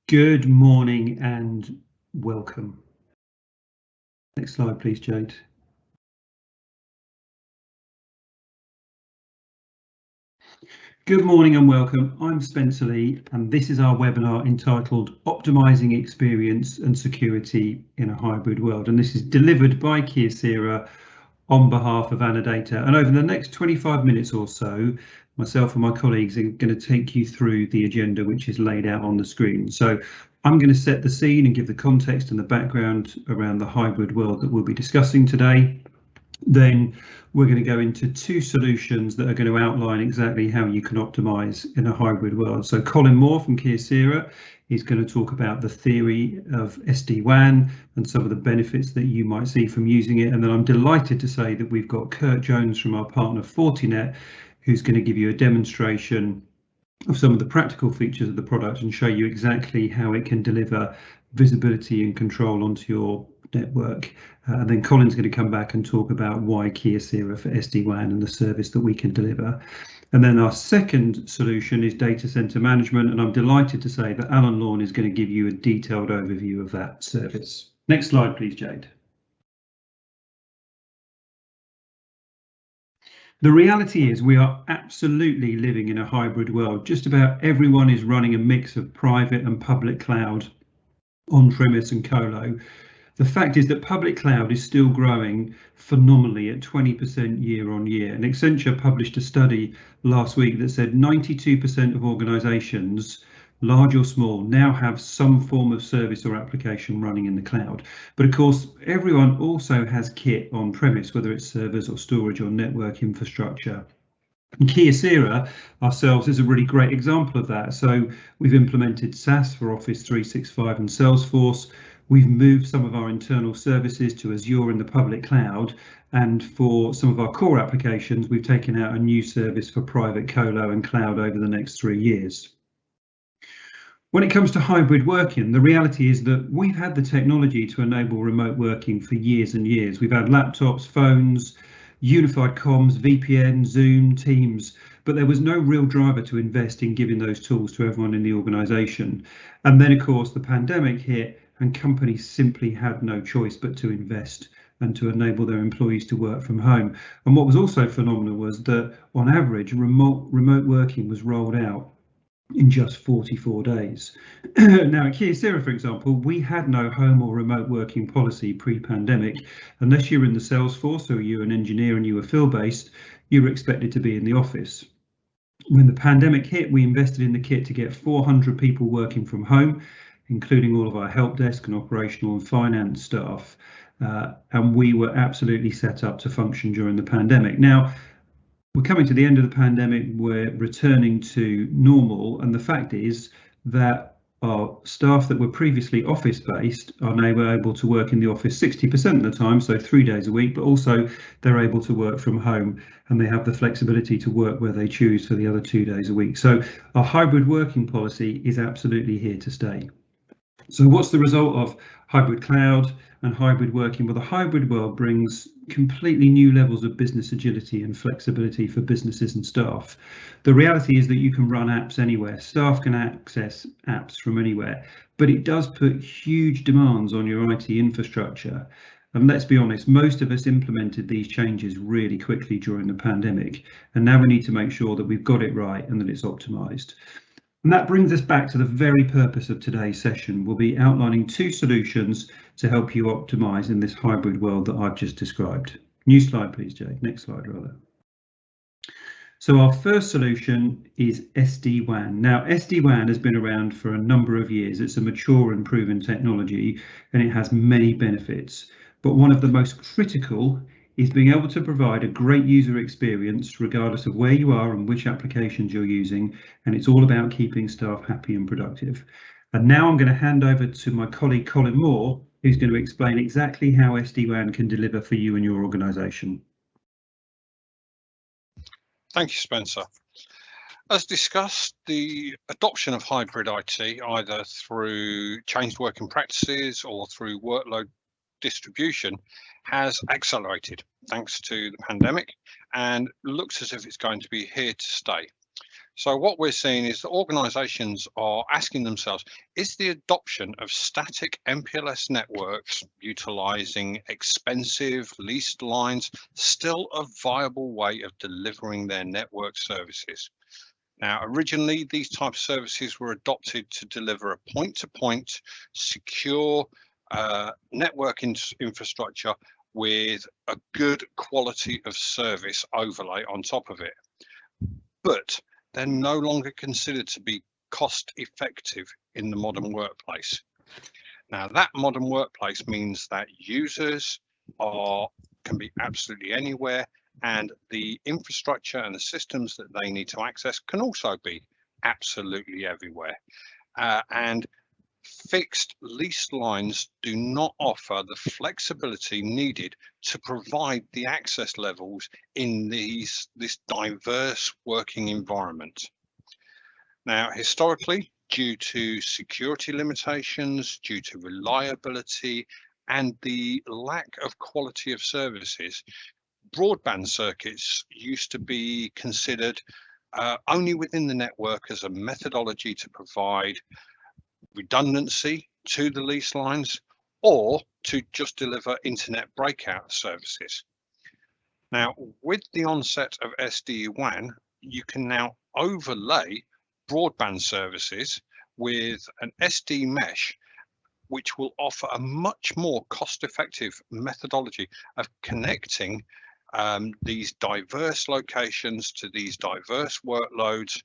Good morning and welcome. Next slide, please, Jade. Good morning and welcome. I'm Spencer Lee, and this is our webinar entitled Optimising Experience and Security in a Hybrid World. And this is delivered by Kyocera on behalf of Anadata. And over the next 25 minutes or so, myself and my colleagues are going to take you through the agenda which is laid out on the screen. So I'm going to set the scene and give the context and the background around the hybrid world that we'll be discussing today. Then we're going to go into two solutions that are going to outline exactly how you can optimize in a hybrid world. So Colin Moore from Kyocera is going to talk about the theory of SD-WAN and some of the benefits that you might see from using it. And then I'm delighted to say that we've got Kurt Jones from our partner Fortinet, who's going to give you a demonstration of some of the practical features of the product and show you exactly how it can deliver visibility and control onto your network. And then Colin's going to come back and talk about why Kyocera for SD-WAN and the service that we can deliver. And then our second solution is data center management. And I'm delighted to say that Alan Lorne is going to give you a detailed overview of that service. Next slide, please, Jade. The reality is we are absolutely living in a hybrid world. Just about everyone is running a mix of private and public cloud, on-premise and colo. The fact is that public cloud is still growing phenomenally at 20% year on year. And Accenture published a study last week that said 92% of organizations, large or small, now have some form of service or application running in the cloud. But of course, everyone also has kit on premise, whether it's servers or storage or network infrastructure. And Kyocera ourselves is a really great example of that. So we've implemented SaaS for Office 365 and Salesforce. We've moved some of our internal services to Azure in the public cloud. And for some of our core applications, we've taken out a new service for private colo and cloud over the next 3 years. When it comes to hybrid working, the reality is that we've had the technology to enable remote working for years and years. We've had laptops, phones, unified comms, VPN, Zoom, Teams, but there was no real driver to invest in giving those tools to everyone in the organization. And then, of course, the pandemic hit and companies simply had no choice but to invest and to enable their employees to work from home. And what was also phenomenal was that on average, remote working was rolled out in just 44 days. Now at Kyocera, for example, we had no home or remote working policy pre-pandemic. Unless you were in the Salesforce or you were an engineer and you were field-based, you were expected to be in the office. When the pandemic hit, we invested in the kit to get 400 people working from home, including all of our help desk and operational and finance staff. And we were absolutely set up to function during the pandemic. Now, we're coming to the end of the pandemic, we're returning to normal, and the fact is that our staff that were previously office-based are now able to work in the office 60% of the time, so 3 days a week, but also they're able to work from home and they have the flexibility to work where they choose for the other 2 days a week. So our hybrid working policy is absolutely here to stay. So what's the result of hybrid cloud and hybrid working? Well, the hybrid world brings completely new levels of business agility and flexibility for businesses and staff. The reality is that you can run apps anywhere. Staff can access apps from anywhere, but it does put huge demands on your IT infrastructure. And let's be honest, most of us implemented these changes really quickly during the pandemic. And now we need to make sure that we've got it right and that it's optimized. And that brings us back to the very purpose of today's session. We'll be outlining two solutions to help you optimize in this hybrid world that I've just described. New slide, please, Jade. Next slide, rather. So our first solution is SD-WAN. Now, SD-WAN has been around for a number of years. It's a mature and proven technology, and it has many benefits. But one of the most critical is being able to provide a great user experience regardless of where you are and which applications you're using, and it's all about keeping staff happy and productive. And now I'm going to hand over to my colleague Colin Moore, who's going to explain exactly how SD-WAN can deliver for you and your organisation. Thank you, Spencer. As discussed, the adoption of hybrid IT, either through changed working practices or through workload distribution, has accelerated thanks to the pandemic and looks as if it's going to be here to stay. So what we're seeing is that organisations are asking themselves, is the adoption of static MPLS networks utilising expensive leased lines still a viable way of delivering their network services? Now, originally, these types of services were adopted to deliver a point-to-point, secure network infrastructure with a good quality of service overlay on top of it. But they're no longer considered to be cost effective in the modern workplace. Now, that modern workplace means that users can be absolutely anywhere, and the infrastructure and the systems that they need to access can also be absolutely everywhere. And fixed leased lines do not offer the flexibility needed to provide the access levels in this diverse working environment. Now, historically, due to security limitations, due to reliability, and the lack of quality of services, broadband circuits used to be considered only within the network as a methodology to provide redundancy to the lease lines or to just deliver internet breakout services. Now, with the onset of SD-WAN, you can now overlay broadband services with an SD mesh, which will offer a much more cost-effective methodology of connecting these diverse locations to these diverse workloads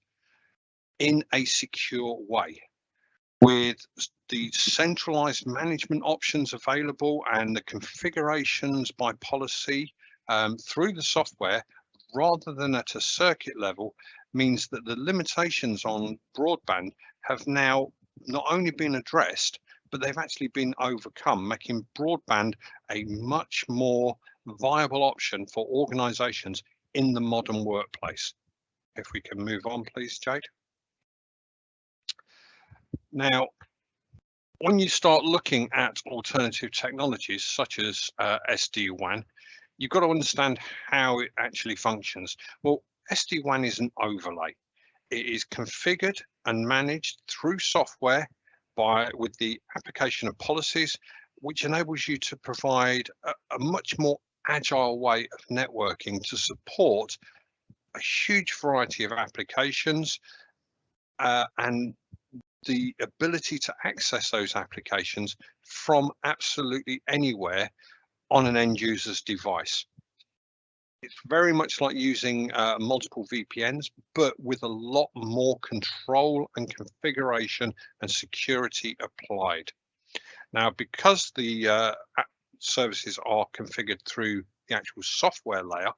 in a secure way. With the centralized management options available and the configurations by policy through the software, rather than at a circuit level, means that the limitations on broadband have now not only been addressed, but they've actually been overcome, making broadband a much more viable option for organizations in the modern workplace. If we can move on, please, Jade. Now, when you start looking at alternative technologies such as SD-WAN, you've got to understand how it actually functions. Well, SD-WAN is an overlay. It is configured and managed through software with the application of policies, which enables you to provide a much more agile way of networking to support a huge variety of applications and the ability to access those applications from absolutely anywhere on an end user's device. It's very much like using multiple VPNs, but with a lot more control and configuration and security applied. Now, because the services are configured through the actual software layer,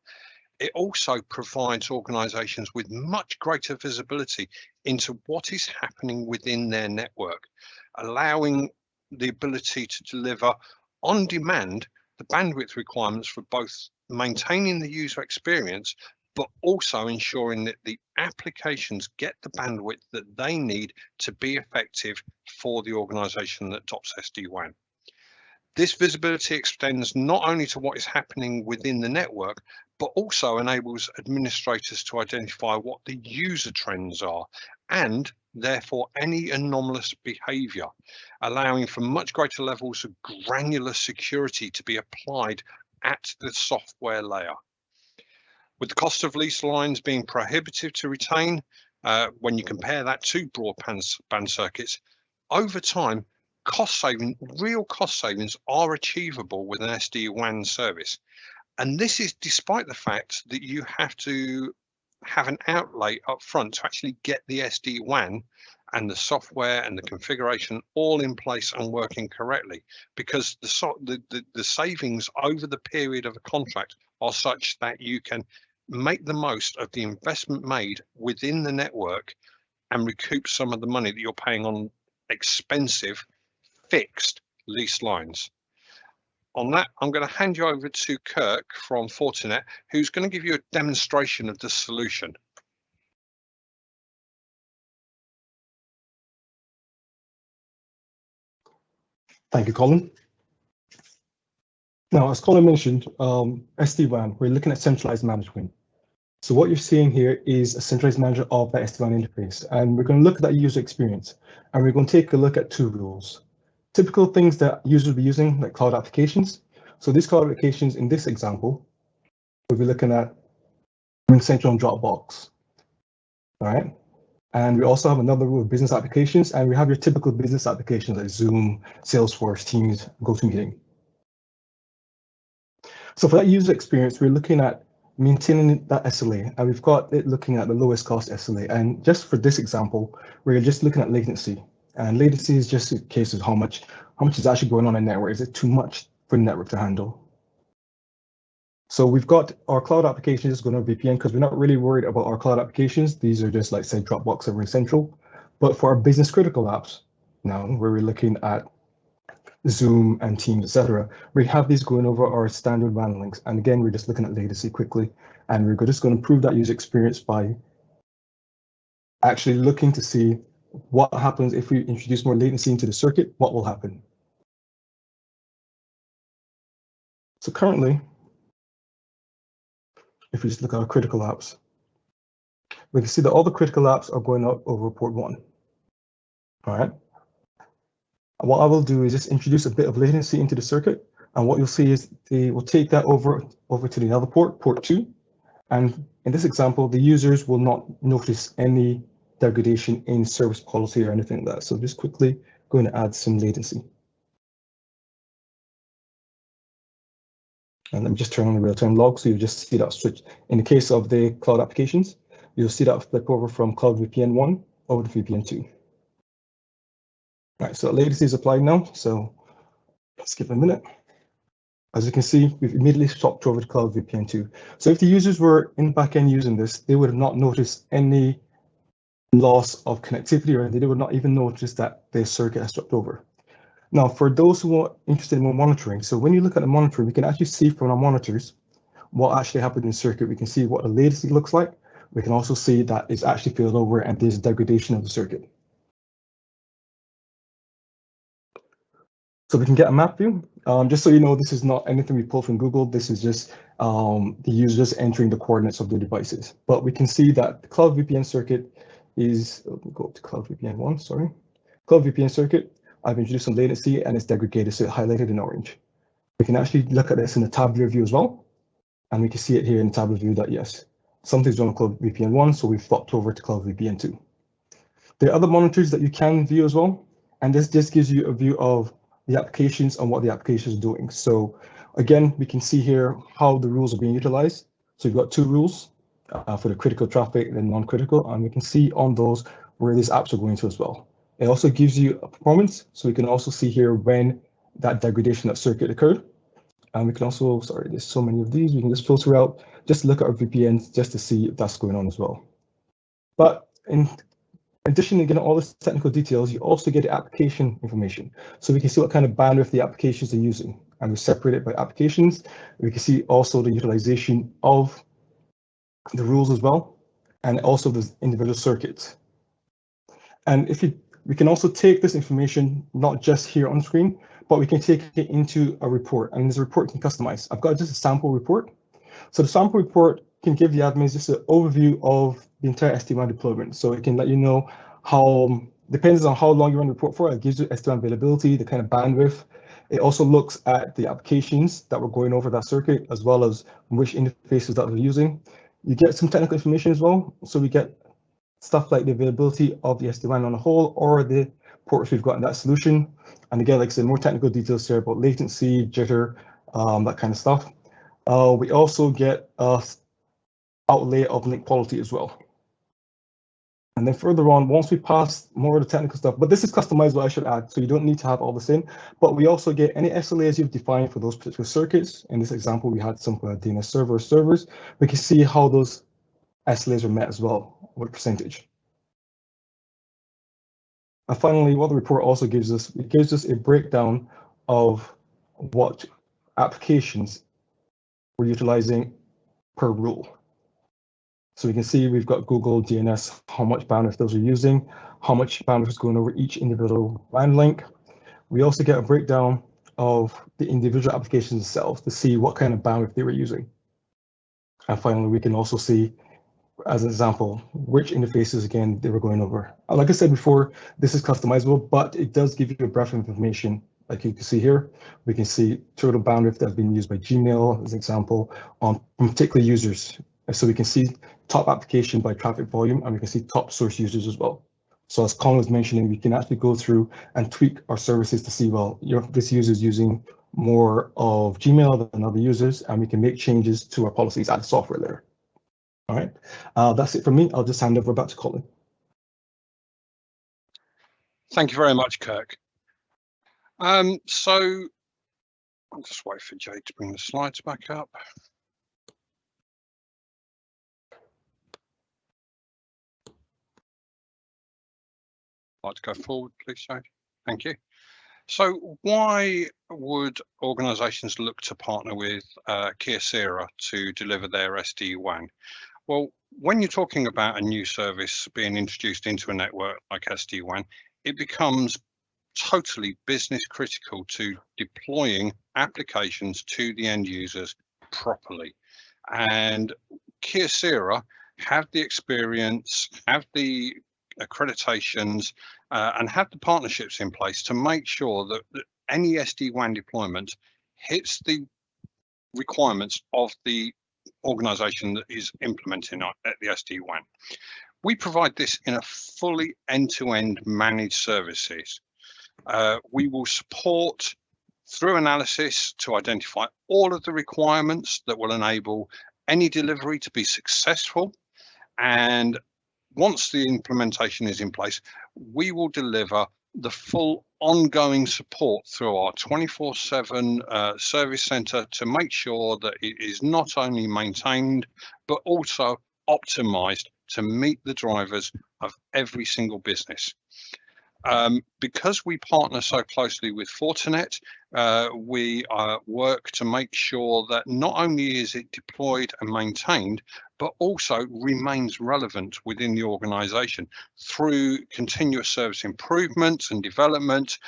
it also provides organizations with much greater visibility into what is happening within their network, allowing the ability to deliver on demand the bandwidth requirements for both maintaining the user experience, but also ensuring that the applications get the bandwidth that they need to be effective for the organization that adopts SD-WAN. This visibility extends not only to what is happening within the network, but also enables administrators to identify what the user trends are and therefore any anomalous behavior, allowing for much greater levels of granular security to be applied at the software layer. With the cost of lease lines being prohibitive to retain, when you compare that to broadband circuits, over time, real cost savings are achievable with an SD-WAN service. And this is despite the fact that you have to have an outlay up front to actually get the SD-WAN and the software and the configuration all in place and working correctly, because the savings over the period of a contract are such that you can make the most of the investment made within the network and recoup some of the money that you're paying on expensive fixed lease lines. On that, I'm going to hand you over to Kirk from Fortinet, who's going to give you a demonstration of the solution. Thank you, Colin. Now, as Colin mentioned, SD-WAN, we're looking at centralized management. So what you're seeing here is a centralized manager of that SD-WAN interface. And we're going to look at that user experience. And we're going to take a look at two rules. Typical things that users will be using, like cloud applications. So these cloud applications in this example, we'll be looking at RingCentral and Dropbox. All right. And we also have another rule of business applications. And we have your typical business applications like Zoom, Salesforce, Teams, GoToMeeting. So for that user experience, we're looking at maintaining that SLA, and we've got it looking at the lowest cost SLA. And just for this example, we're just looking at latency. And latency is just a case of how much is actually going on in the network. Is it too much for the network to handle? So we've got our cloud applications going on VPN because we're not really worried about our cloud applications. These are just like, say, Dropbox or RingCentral. But for our business critical apps, now where we're looking at Zoom and Teams, etc., we have these going over our standard WAN links. And again, we're just looking at latency quickly, and we're just going to improve that user experience by actually looking to see what happens if we introduce more latency into the circuit, what will happen. So currently, if we just look at our critical apps, we can see that all the critical apps are going out over port 1. All right. What I will do is just introduce a bit of latency into the circuit, and what you'll see is they will take that over to the other port 2, and in this example, the users will not notice any degradation in service policy or anything like that. So just quickly going to add some latency. And let me just turn on the real-time log, so you just see that switch. In the case of the cloud applications, you'll see that flip over from Cloud VPN 1 over to VPN 2. All right, so latency is applied now, so let's give it a minute. As you can see, we've immediately swapped over to Cloud VPN 2. So if the users were in the backend using this, they would have not noticed any loss of connectivity, or they would not even notice that their circuit has swapped over. Now, for those who are interested in more monitoring, so when you look at the monitoring, we can actually see from our monitors what actually happened in the circuit. We can see what the latency looks like. We can also see that it's actually failed over and there's degradation of the circuit. So we can get a map view. Just so you know, this is not anything we pull from Google. This is just the users entering the coordinates of their devices. But we can see that the Cloud VPN circuit is, let me go up to Cloud VPN 1, sorry. Cloud VPN circuit, I've introduced some latency and it's degraded, so it's highlighted in orange. We can actually look at this in the tabular view as well. And we can see it here in the tabular view that yes, something's on Cloud VPN 1, so we've swapped over to Cloud VPN 2. There are other monitors that you can view as well. And this just gives you a view of the applications and what the application is doing. So again, we can see here how the rules are being utilized. So we've got two rules for the critical traffic and non-critical, and we can see on those where these apps are going to as well. It also gives you a performance, so we can also see here when that degradation of circuit occurred. And we can also, sorry, there's so many of these, we can just filter out, just look at our VPNs just to see if that's going on as well. But in addition to getting all this technical details, you also get the application information. So we can see what kind of bandwidth the applications are using, and we separate it by applications. We can see also the utilization of the rules as well, and also the individual circuits. And we can also take this information, not just here on screen, but we can take it into a report, and this report can customize. I've got just a sample report. So the sample report can give the admins just an overview of the entire SD-WAN deployment. So it can let you know how, depends on how long you run the report for, it gives you SD-WAN availability, the kind of bandwidth. It also looks at the applications that were going over that circuit, as well as which interfaces that we're using. You get some technical information as well. So we get stuff like the availability of the SD-WAN on a whole, or the ports we've got in that solution. And again, like I said, more technical details here about latency, jitter, that kind of stuff. We also get outlay of link quality as well. And then further on, once we pass more of the technical stuff, but this is customizable, I should add, so you don't need to have all this in, but we also get any SLAs you've defined for those particular circuits. In this example, we had some DNS servers. We can see how those SLAs are met as well, what percentage. And finally, what the report also gives us, it gives us a breakdown of what applications we're utilizing per rule. So we can see we've got Google, DNS, how much bandwidth those are using, how much bandwidth is going over each individual WAN link. We also get a breakdown of the individual applications themselves to see what kind of bandwidth they were using. And finally, we can also see as an example, which interfaces again they were going over. Like I said before, this is customizable, but it does give you a breadth of information. Like you can see here, we can see total bandwidth that's been used by Gmail as an example on particular users. And so we can see top application by traffic volume, and we can see top source users as well. So as Colin was mentioning, we can actually go through and tweak our services to see, well, this user is using more of Gmail than other users, and we can make changes to our policies at the software layer. All right, that's it from me. I'll just hand over back to Colin. Thank you very much, Kirk. So I'll just wait for Jade to bring the slides back up. I'd like to go forward, please, Jade. Thank you. So why would organisations look to partner with Kyocera to deliver their SD-WAN? Well, when you're talking about a new service being introduced into a network like SD-WAN, it becomes totally business critical to deploying applications to the end users properly. And Kyocera have the experience, have the accreditations, and have the partnerships in place to make sure that any SD-WAN deployment hits the requirements of the organization that is implementing at the SD-WAN. We provide this in a fully end-to-end managed services. We will support through analysis to identify all of the requirements that will enable any delivery to be successful. And once the implementation is in place, we will deliver the full ongoing support through our 24/7 service center to make sure that it is not only maintained, but also optimized to meet the drivers of every single business. Because we partner so closely with Fortinet, we work to make sure that not only is it deployed and maintained, but also remains relevant within the organization through continuous service improvements and development.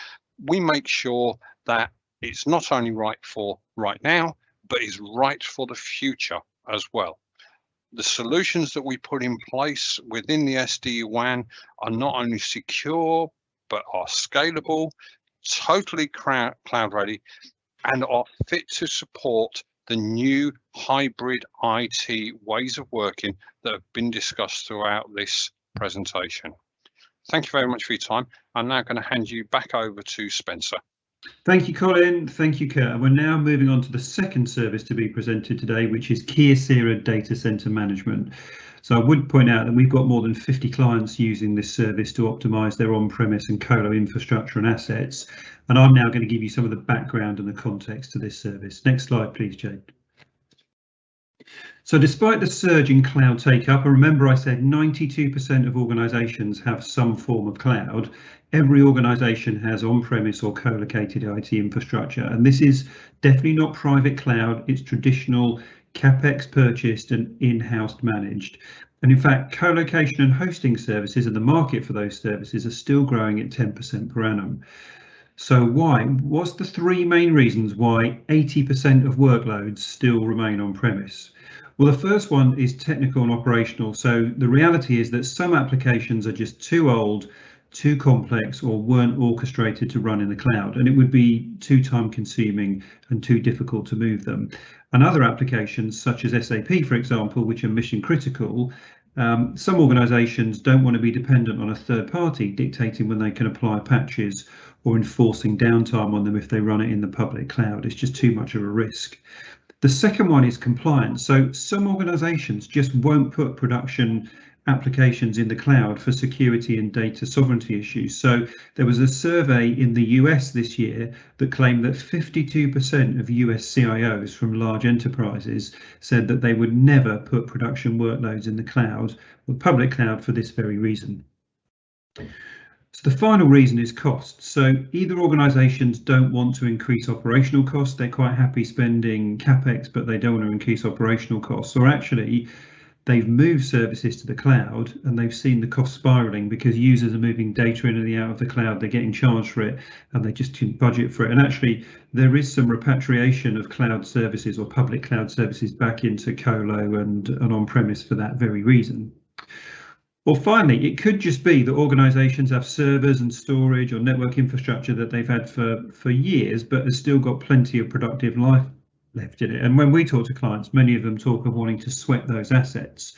We make sure that it's not only right for right now, but is right for the future as well. The solutions that we put in place within the SD-WAN are not only secure, but are scalable, totally cloud ready, and are fit to support the new hybrid IT ways of working that have been discussed throughout this presentation. Thank you very much for your time. I'm now going to hand you back over to Spencer. Thank you, Colin. Thank you, Kurt. And we're now moving on to the second service to be presented today, which is Kyocera Data Center Management. So I would point out that we've got more than 50 clients using this service to optimize their on-premise and colo infrastructure and assets. And I'm now going to give you some of the background and the context to this service. Next slide, please, Jade. So despite the surge in cloud take-up, and remember I said 92% of organisations have some form of cloud, every organisation has on-premise or co-located IT infrastructure, and this is definitely not private cloud, it's traditional CapEx purchased and in-house managed. And in fact, co-location and hosting services and the market for those services are still growing at 10% per annum. So why? What's the three main reasons why 80% of workloads still remain on-premise? Well, the first one is technical and operational. So the reality is that some applications are just too old, too complex, or weren't orchestrated to run in the cloud, and it would be too time consuming and too difficult to move them. And other applications such as SAP, for example, which are mission critical, some organizations don't want to be dependent on a third party dictating when they can apply patches or enforcing downtime on them if they run it in the public cloud. It's just too much of a risk. The second one is compliance. So some organizations just won't put production applications in the cloud for security and data sovereignty issues. So there was a survey in the US this year that claimed that 52% of US CIOs from large enterprises said that they would never put production workloads in the cloud or public cloud for this very reason. So the final reason is cost. So either organizations don't want to increase operational costs, they're quite happy spending CapEx, but they don't want to increase operational costs, or actually they've moved services to the cloud and they've seen the cost spiraling because users are moving data in and out of the cloud, they're getting charged for it and they just couldn't budget for it. And actually there is some repatriation of cloud services or public cloud services back into colo and on-premise for that very reason. Or finally, it could just be that organizations have servers and storage or network infrastructure that they've had for years, but has still got plenty of productive life left in it. And when we talk to clients, many of them talk of wanting to sweat those assets.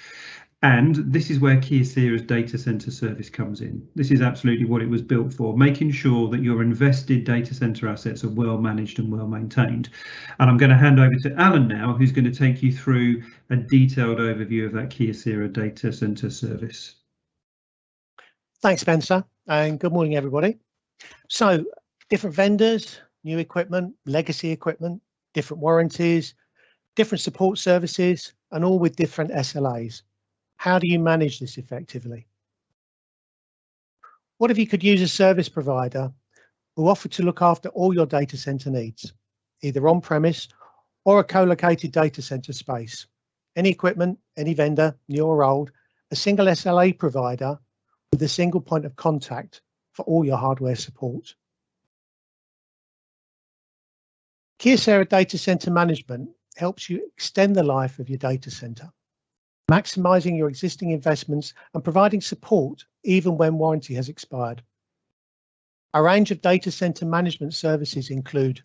And this is where Kyocera's data center service comes in. This is absolutely what it was built for, making sure that your invested data center assets are well managed and well maintained. And I'm going to hand over to Alan now, who's going to take you through a detailed overview of that Kyocera data center service. Thanks, Spencer, and good morning, everybody. So, different vendors, new equipment, legacy equipment, different warranties, different support services, and all with different SLAs. How do you manage this effectively? What if you could use a service provider who offer to look after all your data center needs, either on-premise or a co-located data center space? Any equipment, any vendor, new or old, a single SLA provider with a single point of contact for all your hardware support. Kyocera Data Center Management helps you extend the life of your data center, maximizing your existing investments and providing support even when warranty has expired. A range of data center management services include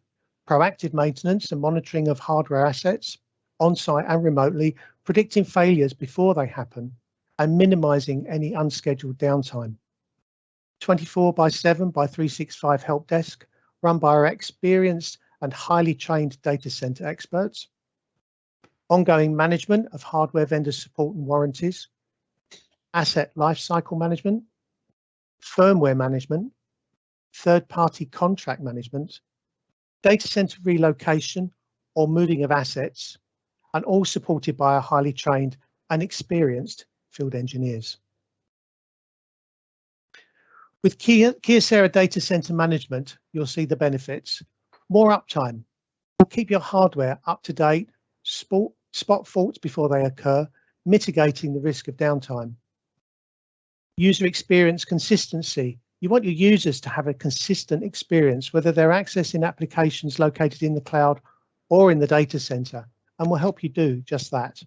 proactive maintenance and monitoring of hardware assets, on-site and remotely, predicting failures before they happen, and minimizing any unscheduled downtime. 24/7 by 365 help desk run by our experienced and highly trained data center experts. Ongoing management of hardware vendor support and warranties. Asset lifecycle management. Firmware management. Third-party contract management. Data center relocation or moving of assets, and all supported by our highly trained and experienced field engineers. With Kyocera Data Center Management, you'll see the benefits. More uptime. Will keep your hardware up to date, spot faults before they occur, mitigating the risk of downtime. User experience consistency. You want your users to have a consistent experience, whether they're accessing applications located in the cloud or in the data center, and will help you do just that.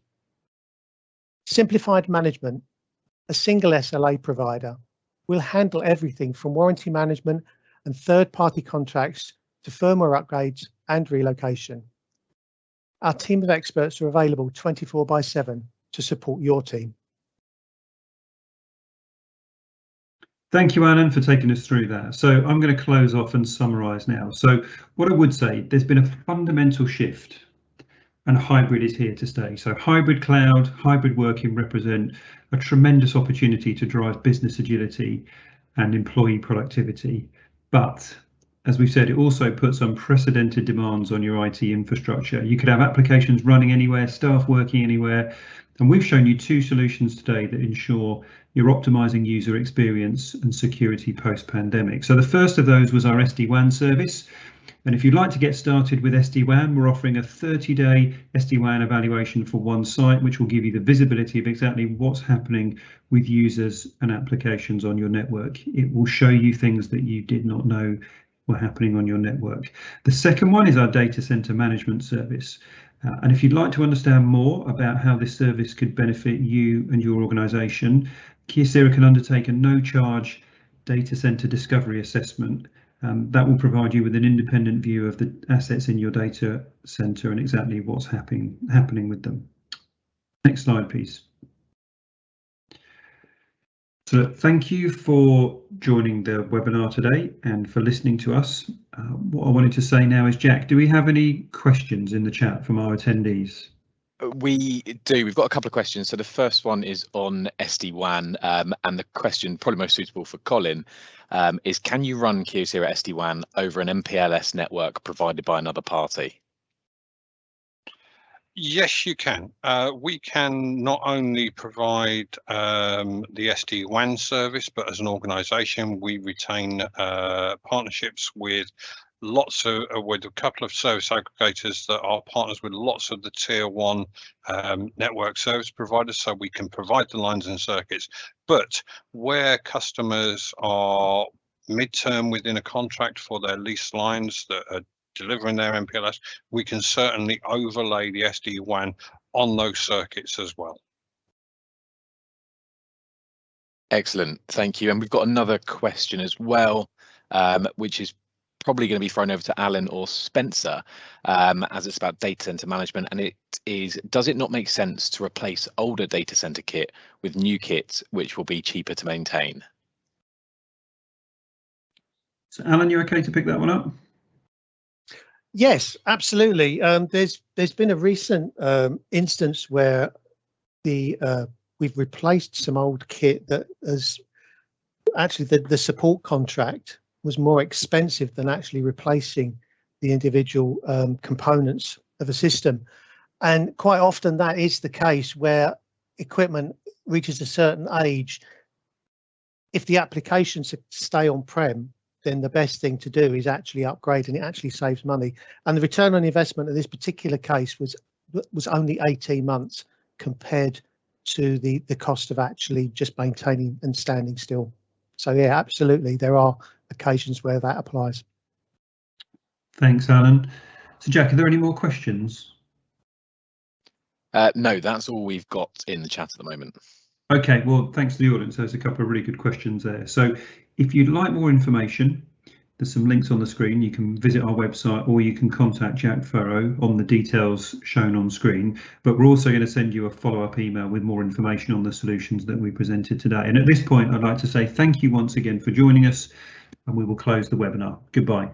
Simplified management. A single SLA provider will handle everything from warranty management and third-party contracts to firmware upgrades and relocation. Our team of experts are available 24/7 to support your team. Thank you, Alan, for taking us through that. So I'm going to close off and summarize now. So what I would say, there's been a fundamental shift and hybrid is here to stay. So hybrid cloud, hybrid working represent a tremendous opportunity to drive business agility and employee productivity. But as we've said, it also puts unprecedented demands on your IT infrastructure. You could have applications running anywhere, staff working anywhere. And we've shown you two solutions today that ensure you're optimizing user experience and security post-pandemic. So the first of those was our SD-WAN service. And if you'd like to get started with SD-WAN, we're offering a 30-day SD-WAN evaluation for one site, which will give you the visibility of exactly what's happening with users and applications on your network. It will show you things that you did not know were happening on your network. The second one is our data center management service. And if you'd like to understand more about how this service could benefit you and your organization, Kyocera can undertake a no-charge data center discovery assessment. That will provide you with an independent view of the assets in your data center and exactly what's happening with them. Next slide, please. So thank you for joining the webinar today and for listening to us. What I wanted to say now is, Jack, do we have any questions in the chat from our attendees? We do. We've got a couple of questions. So the first one is on SD-WAN, and the question probably most suitable for Colin is, can you run Kyocera SD-WAN over an MPLS network provided by another party? Yes, you can. We can not only provide the SD-WAN service, but as an organisation, we retain partnerships with with a couple of service aggregators that are partners with lots of the tier 1 network service providers, so we can provide the lines and circuits. But where customers are midterm within a contract for their leased lines that are delivering their MPLS, we can certainly overlay the SD-WAN on those circuits as well. Excellent, thank you. And we've got another question as well, which is probably going to be thrown over to Alan or Spencer, as it's about data center management. And it is, does it not make sense to replace older data center kit with new kits, which will be cheaper to maintain? So Alan, you okay to pick that one up? Yes, absolutely. There's been a recent instance where we've replaced some old kit that has actually the support contract was more expensive than actually replacing the individual components of a system. And quite often that is the case where equipment reaches a certain age. If the applications stay on-prem, then the best thing to do is actually upgrade, and it actually saves money. And the return on investment in this particular case was only 18 months compared to the cost of actually just maintaining and standing still. So yeah, absolutely, there are occasions where that applies. Thanks, Alan. So Jack, are there any more questions? No, that's all we've got in the chat at the moment. Okay, well, thanks to the audience. There's a couple of really good questions there. So if you'd like more information, there's some links on the screen. You can visit our website, or you can contact Jack Furrow on the details shown on screen. But we're also going to send you a follow-up email with more information on the solutions that we presented today. And at this point, I'd like to say thank you once again for joining us, and we will close the webinar. Goodbye.